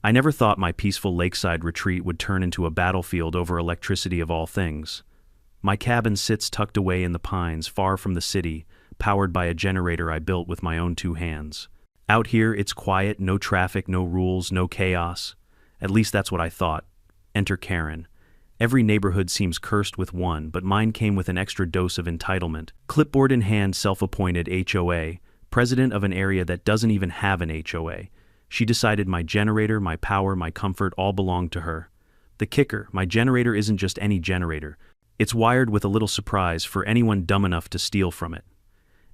I never thought my peaceful lakeside retreat would turn into a battlefield over electricity of all things. My cabin sits tucked away in the pines, far from the city, powered by a generator I built with my own 2 hands. Out here, it's quiet, no traffic, no rules, no chaos. At least that's what I thought. Enter Karen. Every neighborhood seems cursed with one, but mine came with an extra dose of entitlement. Clipboard in hand, self-appointed HOA, president of an area that doesn't even have an HOA. She decided my generator, my power, my comfort all belonged to her. The kicker, my generator isn't just any generator. It's wired with a little surprise for anyone dumb enough to steal from it.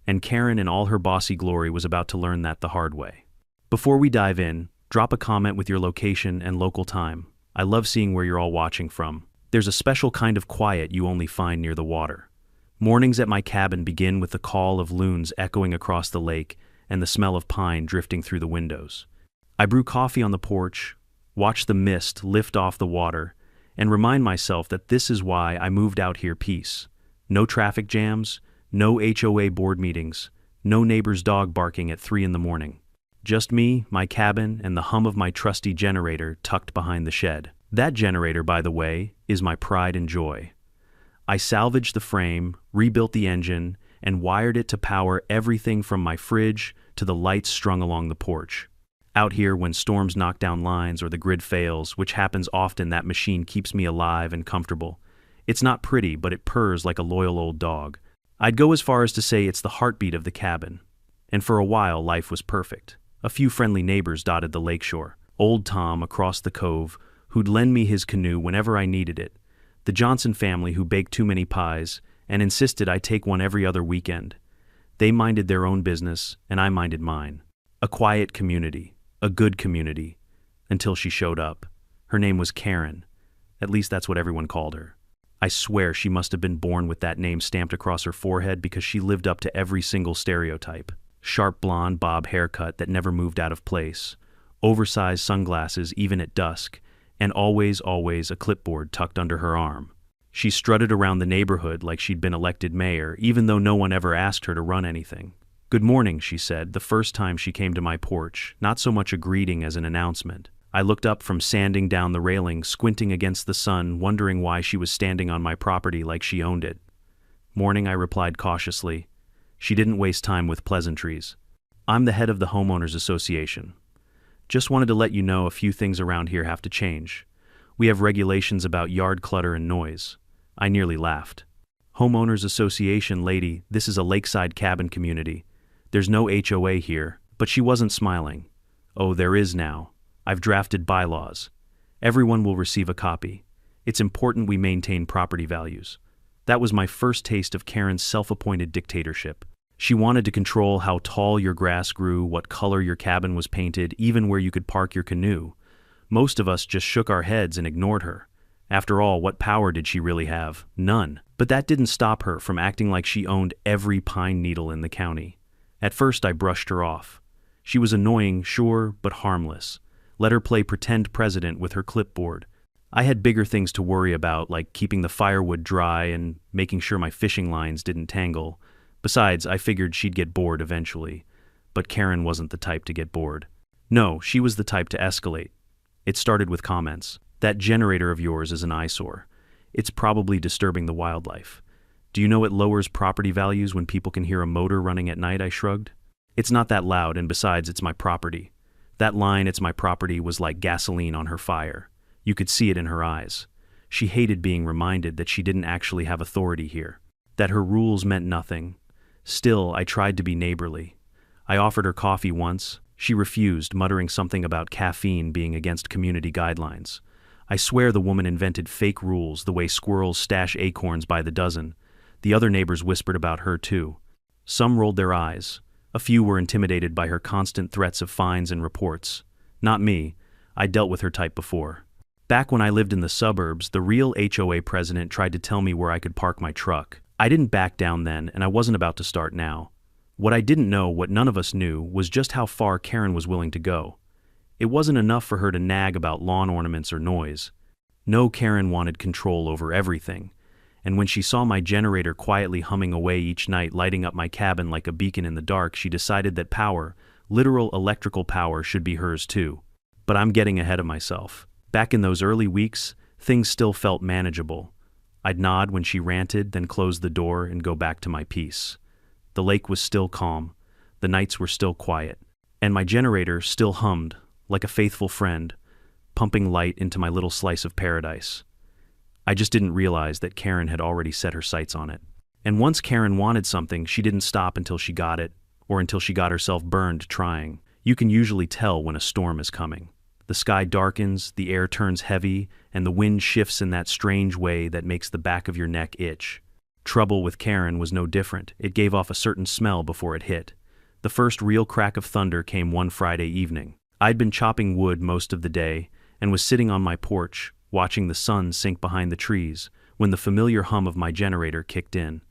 And Karen in all her bossy glory was about to learn that the hard way. Before we dive in, drop a comment with your location and local time. I love seeing where you're all watching from. There's a special kind of quiet you only find near the water. Mornings at my cabin begin with the call of loons echoing across the lake and the smell of pine drifting through the windows. I brew coffee on the porch, watch the mist lift off the water, and remind myself that this is why I moved out here: peace. No traffic jams, no HOA board meetings, no neighbor's dog barking at 3 in the morning. Just me, my cabin, and the hum of my trusty generator tucked behind the shed. That generator, by the way, is my pride and joy. I salvaged the frame, rebuilt the engine, and wired it to power everything from my fridge to the lights strung along the porch. Out here, when storms knock down lines or the grid fails, which happens often, that machine keeps me alive and comfortable. It's not pretty, but it purrs like a loyal old dog. I'd go as far as to say it's the heartbeat of the cabin. And for a while, life was perfect. A few friendly neighbors dotted the lakeshore. Old Tom across the cove, who'd lend me his canoe whenever I needed it. The Johnson family, who baked too many pies and insisted I take one every other weekend. They minded their own business, and I minded mine. A quiet community. A good community. Until she showed up. Her name was Karen. At least that's what everyone called her. I swear she must have been born with that name stamped across her forehead, because she lived up to every single stereotype. Sharp blonde bob haircut that never moved out of place. Oversized sunglasses even at dusk. And always a clipboard tucked under her arm. She strutted around the neighborhood like she'd been elected mayor, even though no one ever asked her to run anything. "Good morning," she said, the first time she came to my porch, not so much a greeting as an announcement. I looked up from sanding down the railing, squinting against the sun, wondering why she was standing on my property like she owned it. "Morning," I replied cautiously. She didn't waste time with pleasantries. "I'm the head of the homeowners association. Just wanted to let you know a few things around here have to change. We have regulations about yard clutter and noise." I nearly laughed. "Homeowners association, lady, this is a lakeside cabin community. There's no HOA here." But she wasn't smiling. "Oh, there is now. I've drafted bylaws. Everyone will receive a copy. It's important we maintain property values." That was my first taste of Karen's self-appointed dictatorship. She wanted to control how tall your grass grew, what color your cabin was painted, even where you could park your canoe. Most of us just shook our heads and ignored her. After all, what power did she really have? None. But that didn't stop her from acting like she owned every pine needle in the county. At first, I brushed her off. She was annoying, sure, but harmless. Let her play pretend president with her clipboard. I had bigger things to worry about, like keeping the firewood dry and making sure my fishing lines didn't tangle. Besides, I figured she'd get bored eventually. But Karen wasn't the type to get bored. No, she was the type to escalate. It started with comments. "That generator of yours is an eyesore. It's probably disturbing the wildlife. Do you know it lowers property values when people can hear a motor running at night?" I shrugged. "It's not that loud, and besides, it's my property." That line, "it's my property," was like gasoline on her fire. You could see it in her eyes. She hated being reminded that she didn't actually have authority here, that her rules meant nothing. Still, I tried to be neighborly. I offered her coffee once. She refused, muttering something about caffeine being against community guidelines. I swear the woman invented fake rules the way squirrels stash acorns by the dozen. The other neighbors whispered about her too. Some rolled their eyes. A few were intimidated by her constant threats of fines and reports. Not me. I dealt with her type before. Back when I lived in the suburbs, the real HOA president tried to tell me where I could park my truck. I didn't back down then, and I wasn't about to start now. What I didn't know, what none of us knew, was just how far Karen was willing to go. It wasn't enough for her to nag about lawn ornaments or noise. No, Karen wanted control over everything. And when she saw my generator quietly humming away each night, lighting up my cabin like a beacon in the dark, she decided that power, literal electrical power, should be hers too. But I'm getting ahead of myself. Back in those early weeks, things still felt manageable. I'd nod when she ranted, then close the door and go back to my peace. The lake was still calm, the nights were still quiet, and my generator still hummed, like a faithful friend, pumping light into my little slice of paradise. I just didn't realize that Karen had already set her sights on it. And once Karen wanted something, she didn't stop until she got it, or until she got herself burned trying. You can usually tell when a storm is coming. The sky darkens, the air turns heavy, and the wind shifts in that strange way that makes the back of your neck itch. Trouble with Karen was no different. It gave off a certain smell before it hit. The first real crack of thunder came one Friday evening. I'd been chopping wood most of the day and was sitting on my porch, watching the sun sink behind the trees, when the familiar hum of my generator kicked in.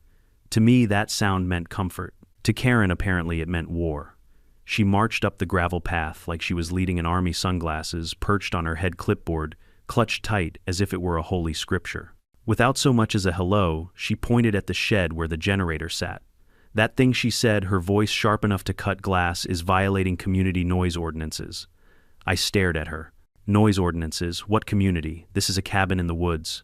To me, that sound meant comfort. To Karen, apparently, it meant war. She marched up the gravel path like she was leading an army, sunglasses perched on her head, clipboard clutched tight as if it were a holy scripture. Without so much as a hello, she pointed at the shed where the generator sat. That thing, she said, her voice sharp enough to cut glass, is violating community noise ordinances. I stared at her. Noise ordinances? What community? This is a cabin in the woods.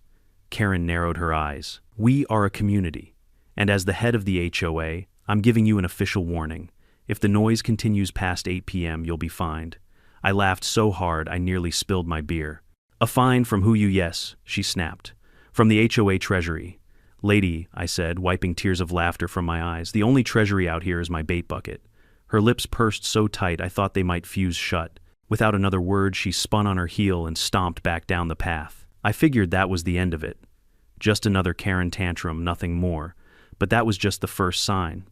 Karen narrowed her eyes. We are a community. And as the head of the HOA, I'm giving you an official warning. If the noise continues past 8 p.m., you'll be fined. I laughed so hard I nearly spilled my beer. A fine from who? You? Yes, she snapped. From the HOA treasury. Lady, I said, wiping tears of laughter from my eyes, the only treasury out here is my bait bucket. Her lips pursed so tight I thought they might fuse shut. Without another word, she spun on her heel and stomped back down the path. I figured that was the end of it. Just another Karen tantrum, nothing more. But that was just the first sign.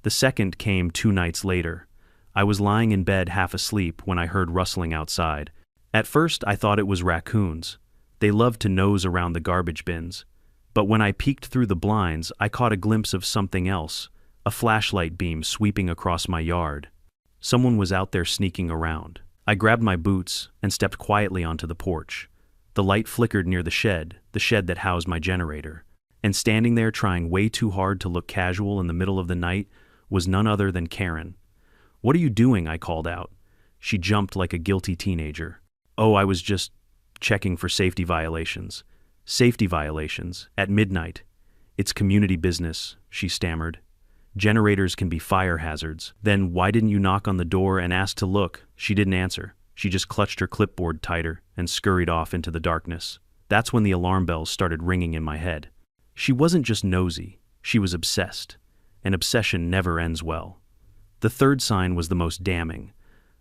The second came 2 nights later. I was lying in bed half asleep when I heard rustling outside. At first, I thought it was raccoons. They loved to nose around the garbage bins. But when I peeked through the blinds, I caught a glimpse of something else, a flashlight beam sweeping across my yard. Someone was out there sneaking around. I grabbed my boots and stepped quietly onto the porch. The light flickered near the shed that housed my generator. And standing there trying way too hard to look casual in the middle of the night was none other than Karen. "What are you doing?" I called out. She jumped like a guilty teenager. "Oh, I was just checking for safety violations." "Safety violations? At midnight?" "It's community business," she stammered. "Generators can be fire hazards." "Then why didn't you knock on the door and ask to look?" She didn't answer. She just clutched her clipboard tighter and scurried off into the darkness. That's when the alarm bells started ringing in my head. She wasn't just nosy, she was obsessed. An obsession never ends well. The third sign was the most damning.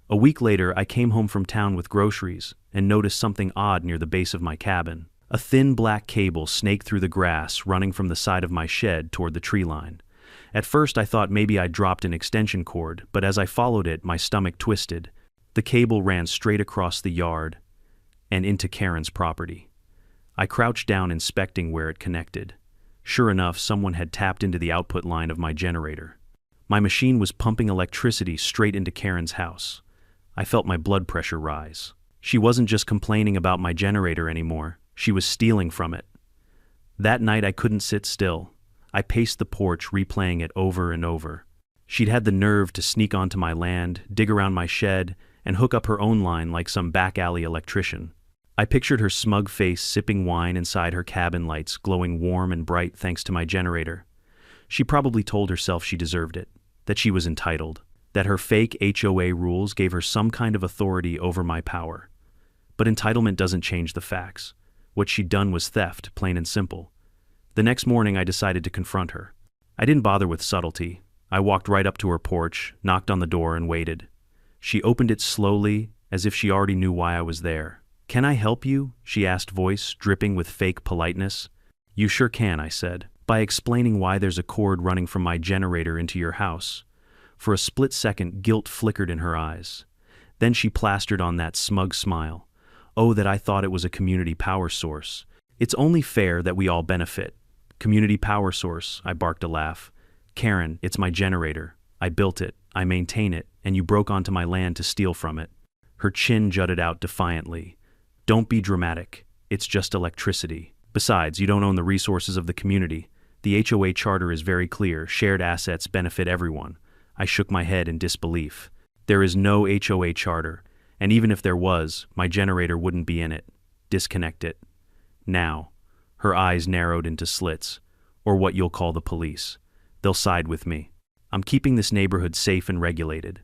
A week later, I came home from town with groceries and noticed something odd near the base of my cabin. A thin black cable snaked through the grass, running from the side of my shed toward the tree line. At first, I thought maybe I'd dropped an extension cord, but as I followed it, my stomach twisted. The cable ran straight across the yard and into Karen's property. I crouched down, inspecting where it connected. Sure enough, someone had tapped into the output line of my generator. My machine was pumping electricity straight into Karen's house. I felt my blood pressure rise. She wasn't just complaining about my generator anymore, she was stealing from it. That night I couldn't sit still. I paced the porch, replaying it over and over. She'd had the nerve to sneak onto my land, dig around my shed, and hook up her own line like some back alley electrician. I pictured her smug face sipping wine inside her cabin lights, glowing warm and bright thanks to my generator. She probably told herself she deserved it, that she was entitled, that her fake HOA rules gave her some kind of authority over my power. But entitlement doesn't change the facts. What she'd done was theft, plain and simple. The next morning I decided to confront her. I didn't bother with subtlety. I walked right up to her porch, knocked on the door, and waited. She opened it slowly, as if she already knew why I was there. "Can I help you?" she asked, voice dripping with fake politeness. "You sure can," I said, "by explaining why there's a cord running from my generator into your house." For a split second, guilt flickered in her eyes. Then she plastered on that smug smile. "Oh, that I thought it was a community power source. It's only fair that we all benefit." "Community power source," I barked a laugh. "Karen, it's my generator. I built it, I maintain it, and you broke onto my land to steal from it." Her chin jutted out defiantly. "Don't be dramatic. It's just electricity. Besides, you don't own the resources of the community. The HOA charter is very clear. Shared assets benefit everyone." I shook my head in disbelief. "There is no HOA charter, And even if there was, my generator wouldn't be in it. Disconnect it. Now. Her eyes narrowed into slits. Or what you'll call the police. They'll side with me. I'm keeping this neighborhood safe and regulated.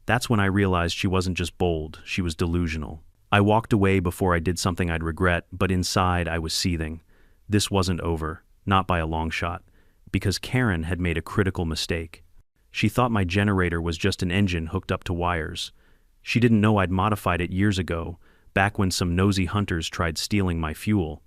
That's when I realized she wasn't just bold, she was delusional. I walked away before I did something I'd regret, but inside I was seething. This wasn't over, not by a long shot, because Karen had made a critical mistake. She thought my generator was just an engine hooked up to wires. She didn't know I'd modified it years ago, back when some nosy hunters tried stealing my fuel.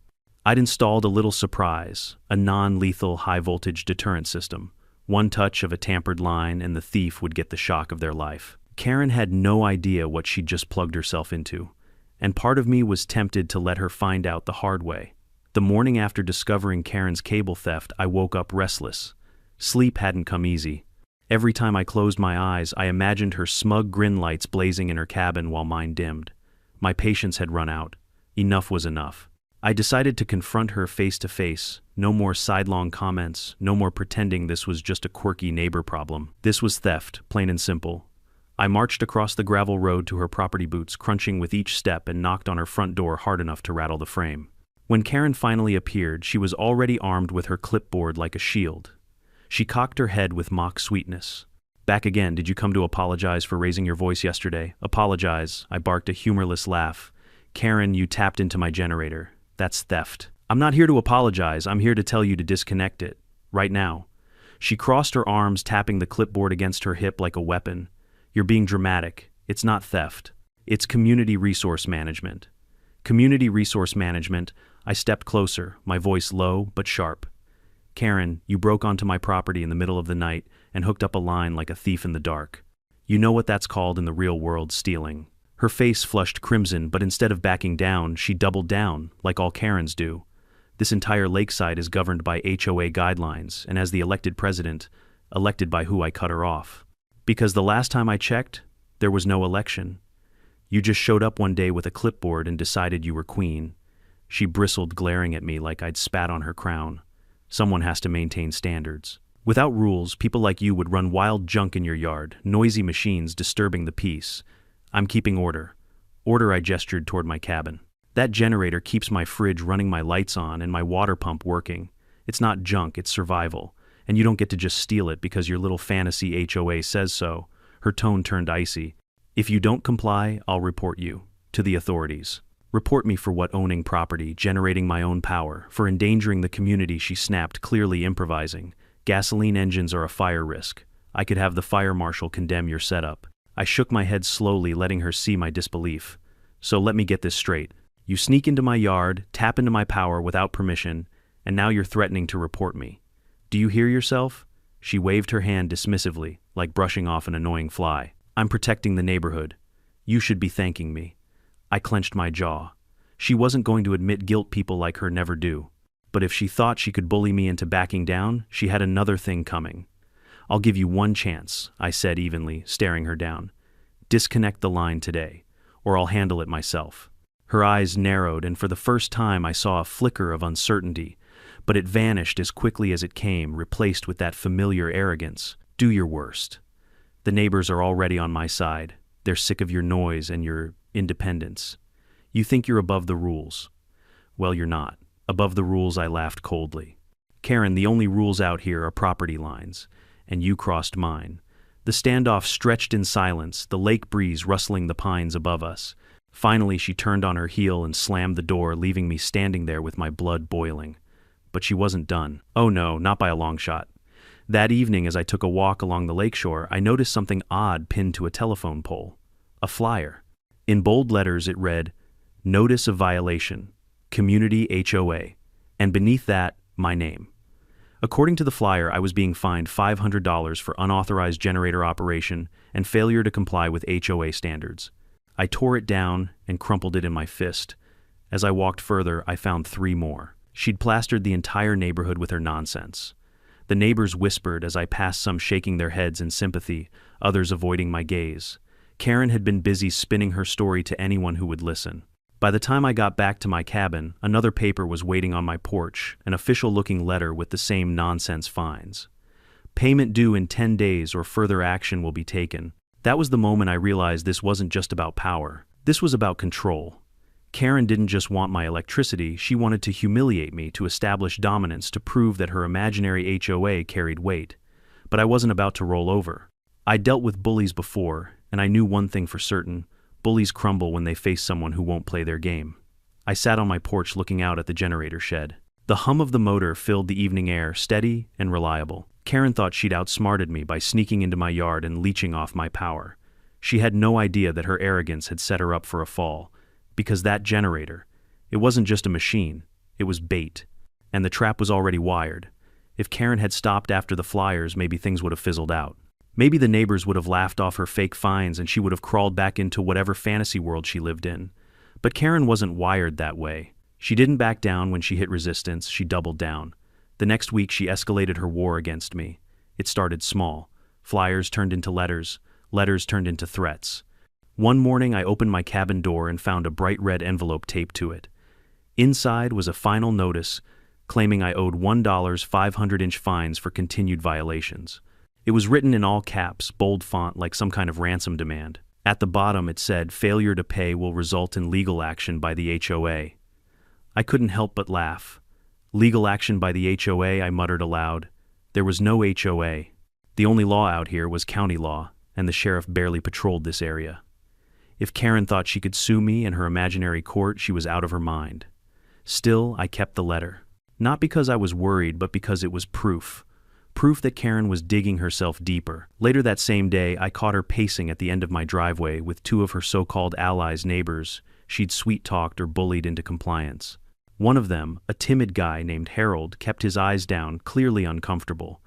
I'd installed a little surprise, a non-lethal high-voltage deterrent system. One touch of a tampered line and the thief would get the shock of their life. Karen had no idea what she'd just plugged herself into, and part of me was tempted to let her find out the hard way. The morning after discovering Karen's cable theft, I woke up restless. Sleep hadn't come easy. Every time I closed my eyes, I imagined her smug grin lights blazing in her cabin while mine dimmed. My patience had run out. Enough was enough. I decided to confront her face to face. No more sidelong comments, no more pretending this was just a quirky neighbor problem. This was theft, plain and simple. I marched across the gravel road to her property boots, crunching with each step, and knocked on her front door hard enough to rattle the frame. When Karen finally appeared, she was already armed with her clipboard like a shield. She cocked her head with mock sweetness. "Back again, did you come to apologize for raising your voice yesterday?" "Apologize," I barked, a humorless laugh. "Karen, you tapped into my generator. That's theft." "I'm not here to apologize, I'm here to tell you to disconnect it. Right now." She crossed her arms, tapping the clipboard against her hip like a weapon. "You're being dramatic. It's not theft. It's community resource management." "Community resource management." I stepped closer, my voice low but sharp. "Karen, you broke onto my property in the middle of the night and hooked up a line like a thief in the dark. You know what that's called in the real world, stealing." Her face flushed crimson, but instead of backing down, she doubled down, like all Karens do. This entire lakeside is governed by HOA guidelines, and as the elected president, elected by who I cut her off. Because the last time I checked, there was no election. You just showed up one day with a clipboard and decided you were queen. She bristled, glaring at me like I'd spat on her crown. Someone has to maintain standards. Without rules, people like you would run wild junk in your yard, noisy machines disturbing the peace. I'm keeping order. Order, I gestured toward my cabin. That generator keeps my fridge running, my lights on, and my water pump working. It's not junk, it's survival. And you don't get to just steal it because your little fantasy HOA says so. Her tone turned icy. "If you don't comply, I'll report you. To the authorities." "Report me for what? Owning property, generating my own power, for endangering the community," she snapped, clearly improvising. "Gasoline engines are a fire risk. I could have the fire marshal condemn your setup." I shook my head slowly, letting her see my disbelief. "So let me get this straight. You sneak into my yard, tap into my power without permission, and now you're threatening to report me. Do you hear yourself?" She waved her hand dismissively, like brushing off an annoying fly. "I'm protecting the neighborhood. You should be thanking me." I clenched my jaw. She wasn't going to admit guilt, people like her never do. But if she thought she could bully me into backing down, she had another thing coming. "I'll give you one chance," I said evenly, staring her down. "Disconnect the line today, or I'll handle it myself." Her eyes narrowed, and for the first time I saw a flicker of uncertainty, but it vanished as quickly as it came, replaced with that familiar arrogance. "Do your worst. The neighbors are already on my side. They're sick of your noise and your independence. You think you're above the rules. Well, you're not. Above the rules," I laughed coldly. "Karen, the only rules out here are property lines, and you crossed mine." The standoff stretched in silence, the lake breeze rustling the pines above us. Finally, she turned on her heel and slammed the door, leaving me standing there with my blood boiling. But she wasn't done. Oh no, not by a long shot. That evening, as I took a walk along the lakeshore, I noticed something odd pinned to a telephone pole. A flyer. In bold letters it read, "Notice of Violation, Community HOA," and beneath that, my name. According to the flyer, I was being fined $500 for unauthorized generator operation and failure to comply with HOA standards. I tore it down and crumpled it in my fist. As I walked further, I found 3 more. She'd plastered the entire neighborhood with her nonsense. The neighbors whispered as I passed, some shaking their heads in sympathy, others avoiding my gaze. Karen had been busy spinning her story to anyone who would listen. By the time I got back to my cabin, another paper was waiting on my porch, an official-looking letter with the same nonsense fines. "Payment due in 10 days or further action will be taken." That was the moment I realized this wasn't just about power. This was about control. Karen didn't just want my electricity, she wanted to humiliate me, to establish dominance, to prove that her imaginary HOA carried weight. But I wasn't about to roll over. I dealt with bullies before, and I knew one thing for certain: bullies crumble when they face someone who won't play their game. I sat on my porch looking out at the generator shed. The hum of the motor filled the evening air, steady and reliable. Karen thought she'd outsmarted me by sneaking into my yard and leeching off my power. She had no idea that her arrogance had set her up for a fall. Because that generator, it wasn't just a machine, it was bait. And the trap was already wired. If Karen had stopped after the flyers, maybe things would have fizzled out. Maybe the neighbors would have laughed off her fake fines and she would have crawled back into whatever fantasy world she lived in. But Karen wasn't wired that way. She didn't back down when she hit resistance, she doubled down. The next week she escalated her war against me. It started small. Flyers turned into letters. Letters turned into threats. One morning I opened my cabin door and found a bright red envelope taped to it. Inside was a final notice claiming I owed $1 500-inch fines for continued violations. It was written in all caps, bold font, like some kind of ransom demand. At the bottom it said, "Failure to pay will result in legal action by the HOA." I couldn't help but laugh. Legal action by the HOA, I muttered aloud. There was no HOA. The only law out here was county law, and the sheriff barely patrolled this area. If Karen thought she could sue me in her imaginary court, she was out of her mind. Still, I kept the letter. Not because I was worried, but because it was proof. Proof that Karen was digging herself deeper. Later that same day, I caught her pacing at the end of my driveway with two of her so-called allies, neighbors she'd sweet-talked or bullied into compliance. One of them, a timid guy named Harold, kept his eyes down, clearly uncomfortable.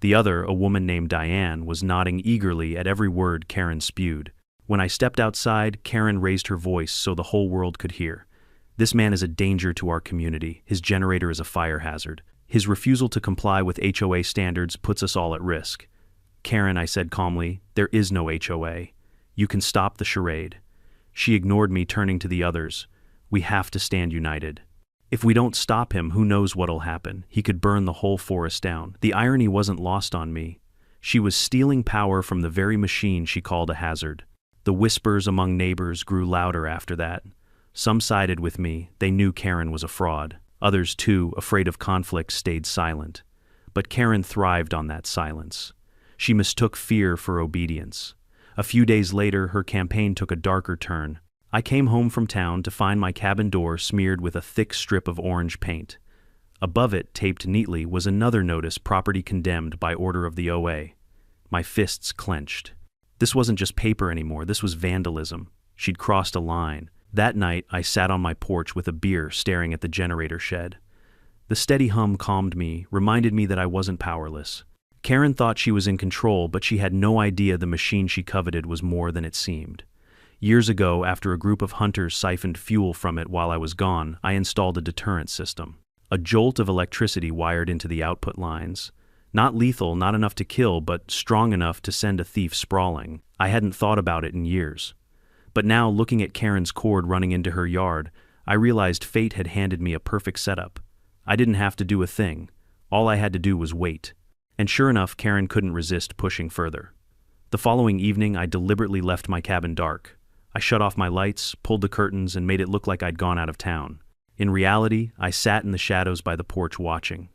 The other, a woman named Diane, was nodding eagerly at every word Karen spewed. When I stepped outside, Karen raised her voice so the whole world could hear. "This man is a danger to our community. His generator is a fire hazard. His refusal to comply with HOA standards puts us all at risk." "Karen," I said calmly, "there is no HOA. You can stop the charade." She ignored me, turning to the others. "We have to stand united. If we don't stop him, who knows what'll happen? He could burn the whole forest down." The irony wasn't lost on me. She was stealing power from the very machine she called a hazard. The whispers among neighbors grew louder after that. Some sided with me. They knew Karen was a fraud. Others, too, afraid of conflict, stayed silent. But Karen thrived on that silence. She mistook fear for obedience. A few days later, her campaign took a darker turn. I came home from town to find my cabin door smeared with a thick strip of orange paint. Above it, taped neatly, was another notice: "Property condemned by order of the OA." My fists clenched. This wasn't just paper anymore, this was vandalism. She'd crossed a line. That night, I sat on my porch with a beer, staring at the generator shed. The steady hum calmed me, reminded me that I wasn't powerless. Karen thought she was in control, but she had no idea the machine she coveted was more than it seemed. Years ago, after a group of hunters siphoned fuel from it while I was gone, I installed a deterrent system. A jolt of electricity wired into the output lines. Not lethal, not enough to kill, but strong enough to send a thief sprawling. I hadn't thought about it in years. But now, looking at Karen's cord running into her yard, I realized fate had handed me a perfect setup. I didn't have to do a thing. All I had to do was wait. And sure enough, Karen couldn't resist pushing further. The following evening, I deliberately left my cabin dark. I shut off my lights, pulled the curtains, and made it look like I'd gone out of town. In reality, I sat in the shadows by the porch watching.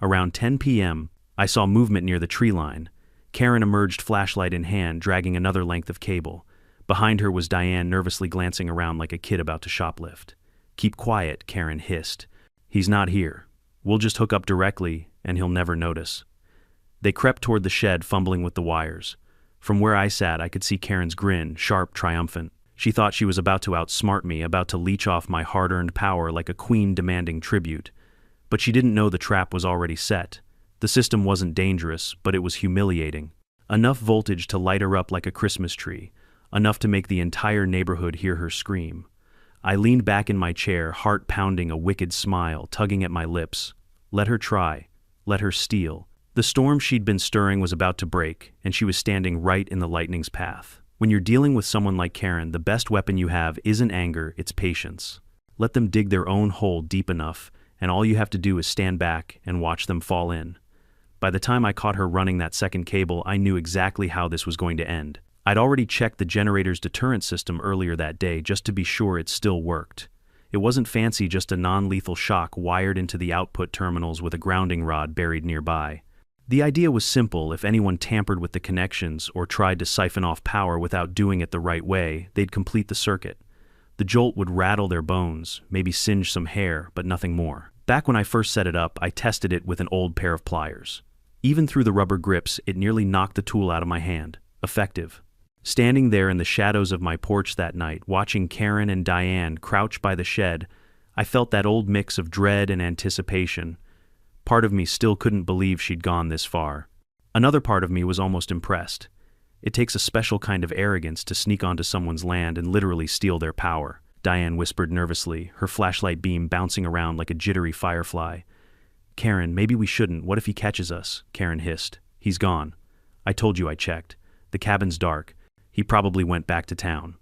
Around 10 p.m., I saw movement near the tree line. Karen emerged, flashlight in hand, dragging another length of cable. Behind her was Diane, nervously glancing around like a kid about to shoplift. "Keep quiet," Karen hissed. "He's not here. We'll just hook up directly, and he'll never notice." They crept toward the shed, fumbling with the wires. From where I sat, I could see Karen's grin, sharp, triumphant. She thought she was about to outsmart me, about to leech off my hard-earned power like a queen demanding tribute. But she didn't know the trap was already set. The system wasn't dangerous, but it was humiliating. Enough voltage to light her up like a Christmas tree. Enough to make the entire neighborhood hear her scream. I leaned back in my chair, heart pounding, a wicked smile tugging at my lips. Let her try. Let her steal. The storm she'd been stirring was about to break, and she was standing right in the lightning's path. When you're dealing with someone like Karen, the best weapon you have isn't anger, it's patience. Let them dig their own hole deep enough, and all you have to do is stand back and watch them fall in. By the time I caught her running that second cable, I knew exactly how this was going to end. I'd already checked the generator's deterrent system earlier that day just to be sure it still worked. It wasn't fancy, just a non-lethal shock wired into the output terminals with a grounding rod buried nearby. The idea was simple: if anyone tampered with the connections or tried to siphon off power without doing it the right way, they'd complete the circuit. The jolt would rattle their bones, maybe singe some hair, but nothing more. Back when I first set it up, I tested it with an old pair of pliers. Even through the rubber grips, it nearly knocked the tool out of my hand. Effective. Standing there in the shadows of my porch that night, watching Karen and Diane crouch by the shed, I felt that old mix of dread and anticipation. Part of me still couldn't believe she'd gone this far. Another part of me was almost impressed. It takes a special kind of arrogance to sneak onto someone's land and literally steal their power, Diane whispered nervously, her flashlight beam bouncing around like a jittery firefly. Karen, maybe we shouldn't. What if he catches us? Karen hissed. He's gone. I told you I checked. The cabin's dark. He probably went back to town.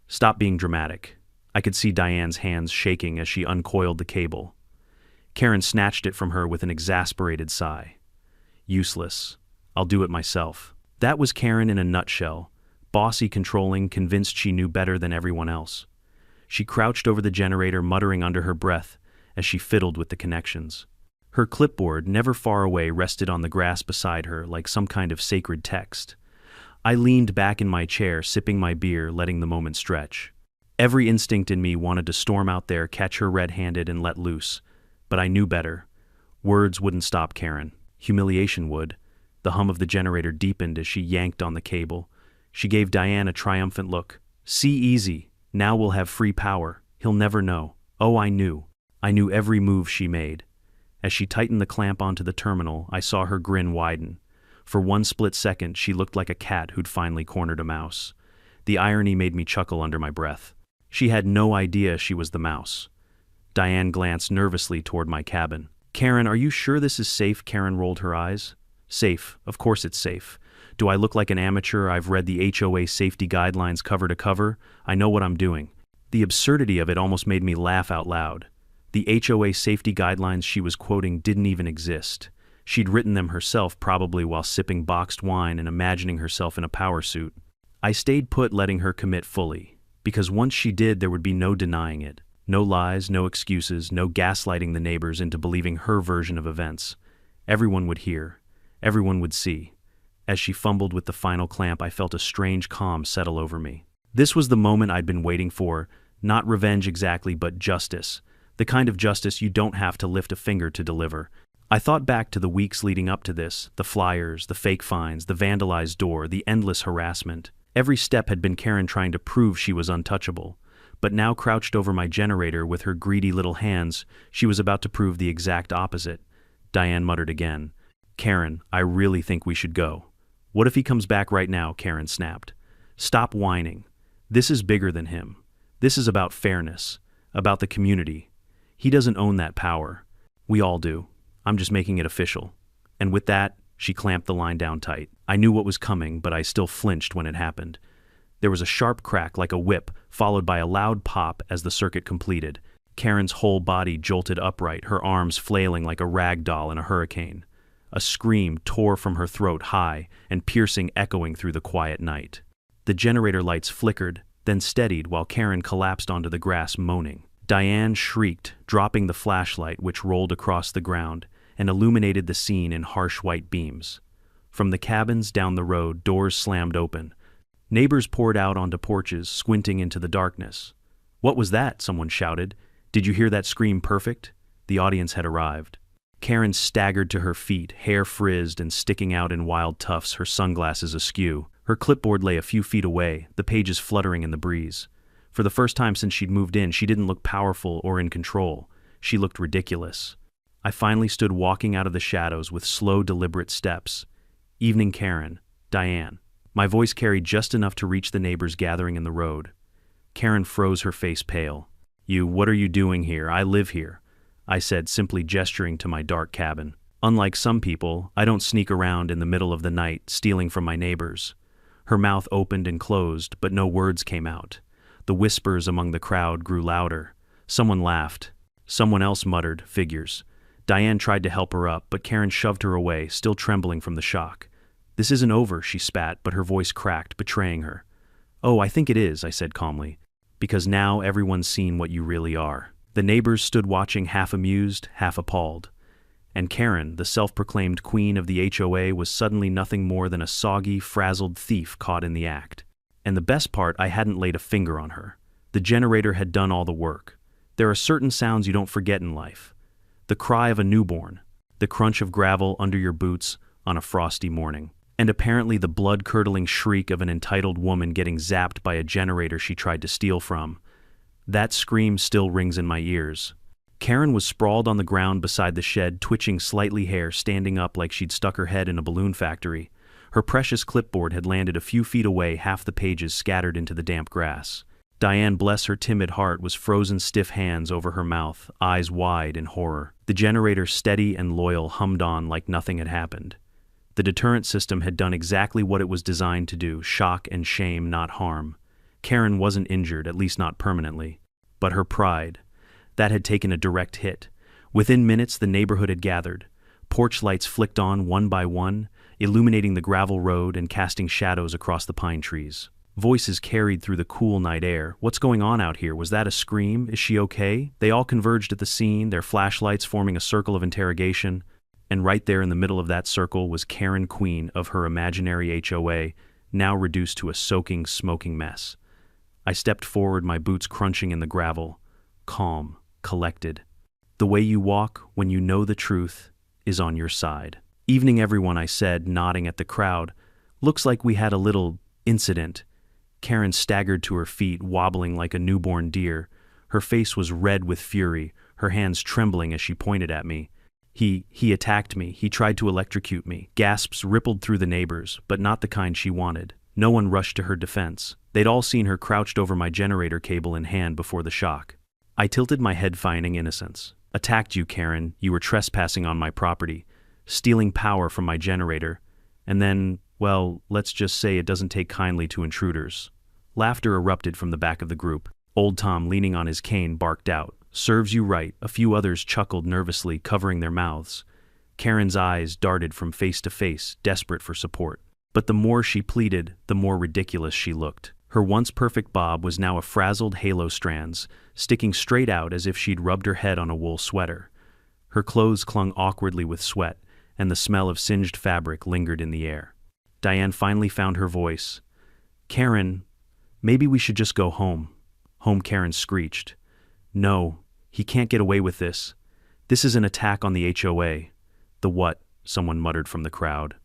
Stop being dramatic. I could see Diane's hands shaking as she uncoiled the cable. Karen snatched it from her with an exasperated sigh. Useless. I'll do it myself. That was Karen in a nutshell. Bossy, controlling, convinced she knew better than everyone else. She crouched over the generator, muttering under her breath as she fiddled with the connections. Her clipboard, never far away, rested on the grass beside her like some kind of sacred text. I leaned back in my chair, sipping my beer, letting the moment stretch. Every instinct in me wanted to storm out there, catch her red-handed, and let loose. But I knew better. Words wouldn't stop Karen. Humiliation would. The hum of the generator deepened as she yanked on the cable. She gave Diane a triumphant look. See, easy. Now we'll have free power. He'll never know. Oh, I knew. I knew every move she made. As she tightened the clamp onto the terminal, I saw her grin widen. For one split second, she looked like a cat who'd finally cornered a mouse. The irony made me chuckle under my breath. She had no idea she was the mouse. Diane glanced nervously toward my cabin. Karen, are you sure this is safe? Karen rolled her eyes. Safe. Of course it's safe. Do I look like an amateur? I've read the HOA safety guidelines cover to cover. I know what I'm doing. The absurdity of it almost made me laugh out loud. The HOA safety guidelines she was quoting didn't even exist. She'd written them herself, probably while sipping boxed wine and imagining herself in a power suit. I stayed put, letting her commit fully, because once she did, there would be no denying it. No lies, no excuses, no gaslighting the neighbors into believing her version of events. Everyone would hear. Everyone would see. As she fumbled with the final clamp, I felt a strange calm settle over me. This was the moment I'd been waiting for. Not revenge exactly, but justice. The kind of justice you don't have to lift a finger to deliver. I thought back to the weeks leading up to this, the flyers, the fake fines, the vandalized door, the endless harassment. Every step had been Karen trying to prove she was untouchable. But now, crouched over my generator with her greedy little hands, she was about to prove the exact opposite. Diane muttered again. Karen, I really think we should go. What if he comes back right now? Karen snapped. Stop whining. This is bigger than him. This is about fairness, about the community. He doesn't own that power. We all do. I'm just making it official. And with that, she clamped the line down tight. I knew what was coming, but I still flinched when it happened. There was a sharp crack like a whip, followed by a loud pop as the circuit completed. Karen's whole body jolted upright, her arms flailing like a rag doll in a hurricane. A scream tore from her throat, high and piercing, echoing through the quiet night. The generator lights flickered, then steadied while Karen collapsed onto the grass, moaning. Diane shrieked, dropping the flashlight, which rolled across the ground and illuminated the scene in harsh white beams. From the cabins down the road, doors slammed open. Neighbors poured out onto porches, squinting into the darkness. What was that? Someone shouted. Did you hear that scream? Perfect? The audience had arrived. Karen staggered to her feet, hair frizzed and sticking out in wild tufts, her sunglasses askew. Her clipboard lay a few feet away, the pages fluttering in the breeze. For the first time since she'd moved in, she didn't look powerful or in control. She looked ridiculous. I finally stood walking out of the shadows with slow, deliberate steps. Evening, Karen. Diane. My voice carried just enough to reach the neighbors gathering in the road. Karen froze, her face pale. What are you doing here? I live here, I said, simply gesturing to my dark cabin. Unlike some people, I don't sneak around in the middle of the night, stealing from my neighbors. Her mouth opened and closed, but no words came out. The whispers among the crowd grew louder. Someone laughed. Someone else muttered, figures. Diane tried to help her up, but Karen shoved her away, still trembling from the shock. "This isn't over," she spat, but her voice cracked, betraying her. "Oh, I think it is," I said calmly, "because now everyone's seen what you really are." The neighbors stood watching, half amused, half appalled. And Karen, the self-proclaimed queen of the HOA, was suddenly nothing more than a soggy, frazzled thief caught in the act. And the best part, I hadn't laid a finger on her. The generator had done all the work. There are certain sounds you don't forget in life. The cry of a newborn, the crunch of gravel under your boots on a frosty morning, and apparently the blood-curdling shriek of an entitled woman getting zapped by a generator she tried to steal from. That scream still rings in my ears. Karen was sprawled on the ground beside the shed, twitching slightly, hair standing up like she'd stuck her head in a balloon factory. Her precious clipboard had landed a few feet away, half the pages scattered into the damp grass. Diane, bless her timid heart, was frozen stiff, hands over her mouth, eyes wide in horror. The generator, steady and loyal, hummed on like nothing had happened. The deterrent system had done exactly what it was designed to do: shock and shame, not harm. Karen wasn't injured, at least not permanently. But her pride, that had taken a direct hit. Within minutes, the neighborhood had gathered. Porch lights flicked on one by one, illuminating the gravel road and casting shadows across the pine trees. Voices carried through the cool night air. "What's going on out here? Was that a scream? Is she okay?" They all converged at the scene, their flashlights forming a circle of interrogation. And right there in the middle of that circle was Karen, queen of her imaginary HOA, now reduced to a soaking, smoking mess. I stepped forward, my boots crunching in the gravel, calm, collected. "The way you walk when you know the truth is on your side." "Evening, everyone," I said, nodding at the crowd. "Looks like we had a little incident." Karen staggered to her feet, wobbling like a newborn deer. Her face was red with fury, her hands trembling as she pointed at me. He attacked me. He tried to electrocute me." Gasps rippled through the neighbors, but not the kind she wanted. No one rushed to her defense. They'd all seen her crouched over my generator, cable in hand, before the shock. I tilted my head, feigning innocence. "Attacked you, Karen. You were trespassing on my property, stealing power from my generator. And then, well, let's just say it doesn't take kindly to intruders." Laughter erupted from the back of the group. Old Tom, leaning on his cane, barked out, "Serves you right." A few others chuckled nervously, covering their mouths. Karen's eyes darted from face to face, desperate for support. But the more she pleaded, the more ridiculous she looked. Her once perfect bob was now a frazzled halo, strands sticking straight out as if she'd rubbed her head on a wool sweater. Her clothes clung awkwardly with sweat, and the smell of singed fabric lingered in the air. Diane finally found her voice. "Karen, maybe we should just go home." "Home?" Karen screeched. "No, he can't get away with this. This is an attack on the HOA." "The what?" someone muttered from the crowd.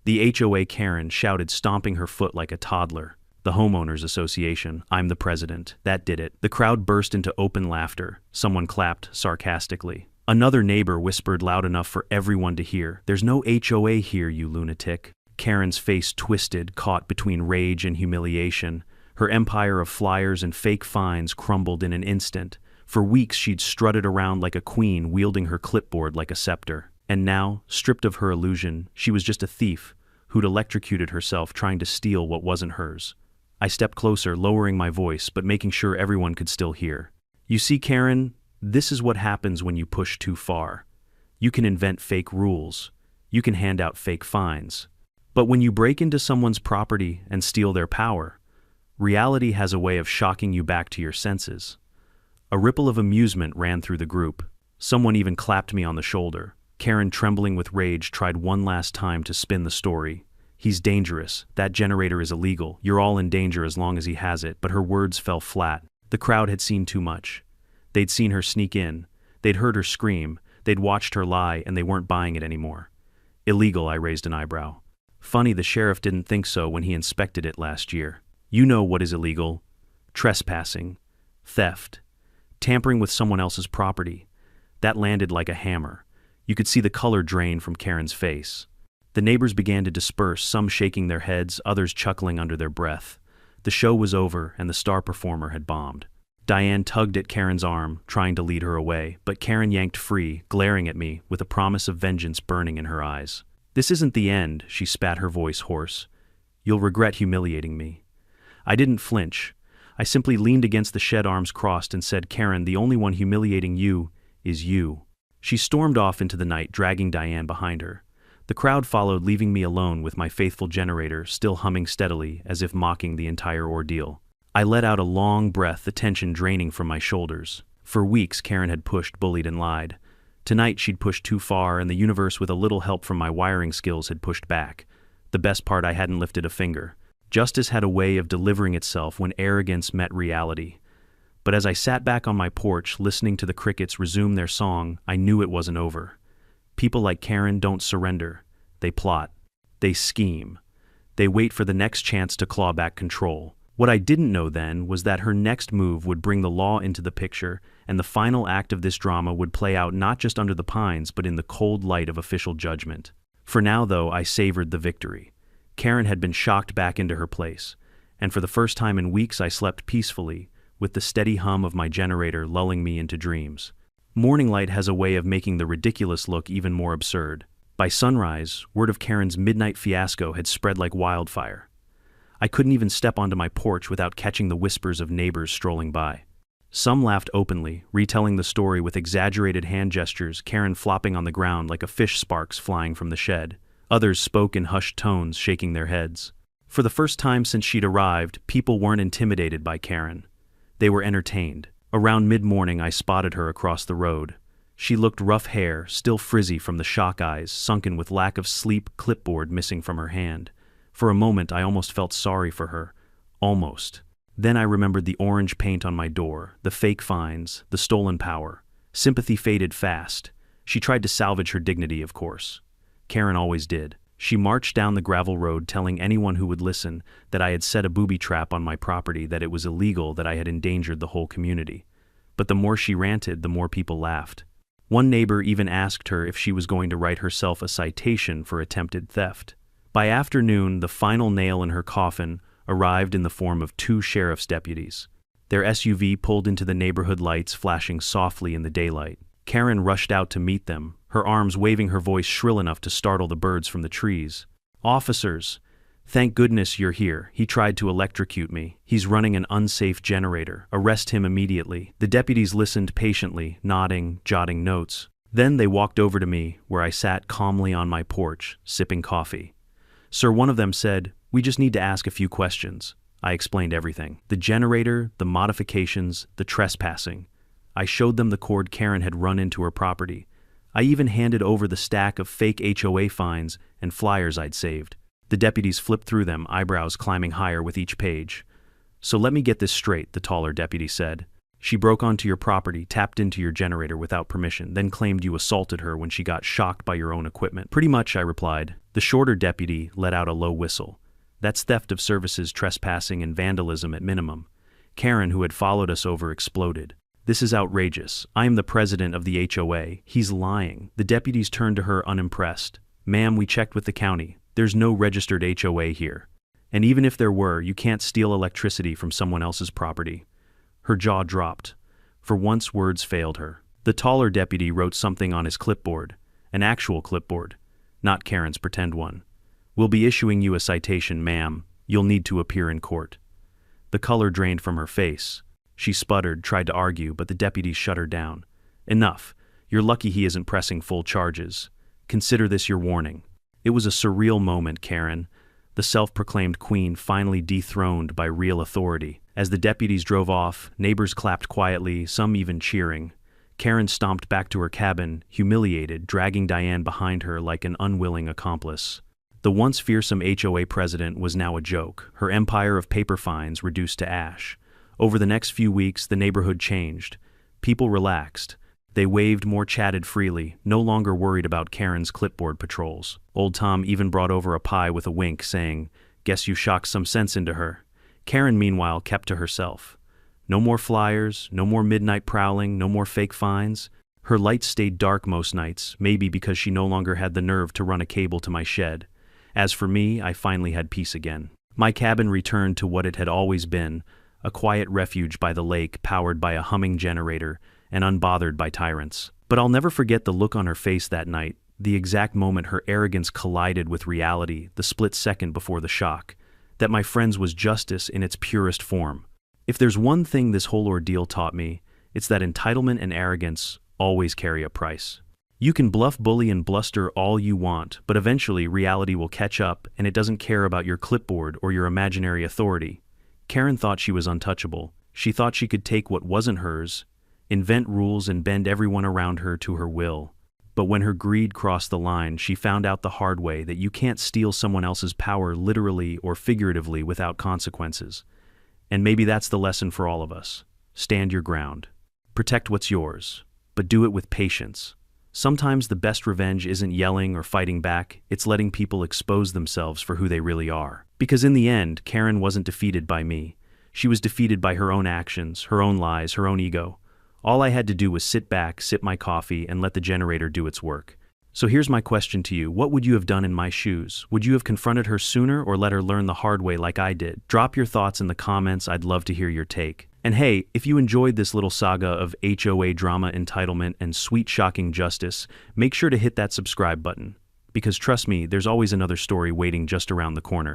"The HOA," Karen shouted, stomping her foot like a toddler. "The Homeowners Association. I'm the president. That did it." The crowd burst into open laughter. Someone clapped sarcastically. Another neighbor whispered loud enough for everyone to hear, "There's no HOA here, you lunatic." Karen's face twisted, caught between rage and humiliation. Her empire of flyers and fake fines crumbled in an instant. For weeks she'd strutted around like a queen, wielding her clipboard like a scepter. And now, stripped of her illusion, she was just a thief who'd electrocuted herself trying to steal what wasn't hers. I stepped closer, lowering my voice, but making sure everyone could still hear. "You see, Karen, this is what happens when you push too far. You can invent fake rules. You can hand out fake fines. But when you break into someone's property and steal their power, reality has a way of shocking you back to your senses." A ripple of amusement ran through the group. Someone even clapped me on the shoulder. Karen, trembling with rage, tried one last time to spin the story. "He's dangerous. That generator is illegal. You're all in danger as long as he has it." But her words fell flat. The crowd had seen too much. They'd seen her sneak in. They'd heard her scream. They'd watched her lie, and they weren't buying it anymore. "Illegal?" I raised an eyebrow. "Funny the sheriff didn't think so when he inspected it last year. You know what is illegal. Trespassing. Theft. Tampering with someone else's property." That landed like a hammer. You could see the color drain from Karen's face. The neighbors began to disperse, some shaking their heads, others chuckling under their breath. The show was over, and the star performer had bombed. Diane tugged at Karen's arm, trying to lead her away, but Karen yanked free, glaring at me, with a promise of vengeance burning in her eyes. "This isn't the end," she spat, her voice hoarse. "You'll regret humiliating me." I didn't flinch. I simply leaned against the shed, arms crossed, and said, "Karen, the only one humiliating you is you." She stormed off into the night, dragging Diane behind her. The crowd followed, leaving me alone with my faithful generator still humming steadily as if mocking the entire ordeal. I let out a long breath, the tension draining from my shoulders. For weeks, Karen had pushed, bullied, and lied. Tonight, she'd pushed too far, and the universe, with a little help from my wiring skills, had pushed back. The best part, I hadn't lifted a finger. Justice had a way of delivering itself when arrogance met reality. But as I sat back on my porch, listening to the crickets resume their song, I knew it wasn't over. People like Karen don't surrender. They plot. They scheme. They wait for the next chance to claw back control. What I didn't know then was that her next move would bring the law into the picture, and the final act of this drama would play out not just under the pines but in the cold light of official judgment. For now, though, I savored the victory. Karen had been shocked back into her place, and for the first time in weeks I slept peacefully, with the steady hum of my generator lulling me into dreams. Morning light has a way of making the ridiculous look even more absurd. By sunrise, word of Karen's midnight fiasco had spread like wildfire. I couldn't even step onto my porch without catching the whispers of neighbors strolling by. Some laughed openly, retelling the story with exaggerated hand gestures, Karen flopping on the ground like a fish sparks flying from the shed. Others spoke in hushed tones, shaking their heads. For the first time since she'd arrived, people weren't intimidated by Karen. They were entertained. Around mid-morning, I spotted her across the road. She looked rough hair, still frizzy from the shock eyes, sunken with lack of sleep, clipboard missing from her hand. For a moment, I almost felt sorry for her. Almost. Then I remembered the orange paint on my door, the fake fines, the stolen power. Sympathy faded fast. She tried to salvage her dignity, of course. Karen always did. She marched down the gravel road telling anyone who would listen that I had set a booby trap on my property, that it was illegal, that I had endangered the whole community. But the more she ranted, the more people laughed. One neighbor even asked her if she was going to write herself a citation for attempted theft. By afternoon, the final nail in her coffin arrived in the form of 2 sheriff's deputies. Their SUV pulled into the neighborhood lights, flashing softly in the daylight. Karen rushed out to meet them, her arms waving, her voice shrill enough to startle the birds from the trees. "Officers, thank goodness you're here. He tried to electrocute me. He's running an unsafe generator. Arrest him immediately." The deputies listened patiently, nodding, jotting notes. Then they walked over to me, where I sat calmly on my porch, sipping coffee. "Sir," one of them said, "we just need to ask a few questions." I explained everything. The generator, the modifications, the trespassing. I showed them the cord Karen had run into her property. I even handed over the stack of fake HOA fines and flyers I'd saved. The deputies flipped through them, eyebrows climbing higher with each page. "So let me get this straight," the taller deputy said. "She broke onto your property, tapped into your generator without permission, then claimed you assaulted her when she got shocked by your own equipment." "Pretty much," I replied. The shorter deputy let out a low whistle. "That's theft of services, trespassing, and vandalism at minimum." Karen, who had followed us over, exploded. "This is outrageous. I am the president of the HOA. He's lying." The deputies turned to her, unimpressed. "Ma'am, we checked with the county. There's no registered HOA here. And even if there were, you can't steal electricity from someone else's property." Her jaw dropped. For once, words failed her. The taller deputy wrote something on his clipboard. An actual clipboard, not Karen's pretend one. "We'll be issuing you a citation, ma'am. You'll need to appear in court." The color drained from her face. She sputtered, tried to argue, but the deputies shut her down. "Enough. You're lucky he isn't pressing full charges. Consider this your warning." It was a surreal moment, Karen. The self-proclaimed queen finally dethroned by real authority. As the deputies drove off, neighbors clapped quietly, some even cheering. Karen stomped back to her cabin, humiliated, dragging Diane behind her like an unwilling accomplice. The once fearsome HOA president was now a joke, her empire of paper fines reduced to ash. Over the next few weeks, the neighborhood changed. People relaxed. They waved more, chatted freely, no longer worried about Karen's clipboard patrols. Old Tom even brought over a pie with a wink, saying, "Guess you shocked some sense into her." Karen, meanwhile, kept to herself. No more flyers, no more midnight prowling, no more fake fines. Her lights stayed dark most nights, maybe because she no longer had the nerve to run a cable to my shed. As for me, I finally had peace again. My cabin returned to what it had always been, a quiet refuge by the lake, powered by a humming generator and unbothered by tyrants. But I'll never forget the look on her face that night, the exact moment her arrogance collided with reality, the split second before the shock, that my friends was justice in its purest form. If there's one thing this whole ordeal taught me, it's that entitlement and arrogance always carry a price. You can bluff, bully, and bluster all you want, but eventually reality will catch up and it doesn't care about your clipboard or your imaginary authority. Karen thought she was untouchable. She thought she could take what wasn't hers, invent rules, and bend everyone around her to her will. But when her greed crossed the line, she found out the hard way that you can't steal someone else's power literally or figuratively without consequences. And maybe that's the lesson for all of us. Stand your ground. Protect what's yours, but do it with patience. Sometimes the best revenge isn't yelling or fighting back, it's letting people expose themselves for who they really are. Because in the end, Karen wasn't defeated by me. She was defeated by her own actions, her own lies, her own ego. All I had to do was sit back, sip my coffee, and let the generator do its work. So here's my question to you. What would you have done in my shoes? Would you have confronted her sooner or let her learn the hard way like I did? Drop your thoughts in the comments. I'd love to hear your take. And hey, if you enjoyed this little saga of HOA drama, entitlement, and sweet shocking justice, make sure to hit that subscribe button. Because trust me, there's always another story waiting just around the corner.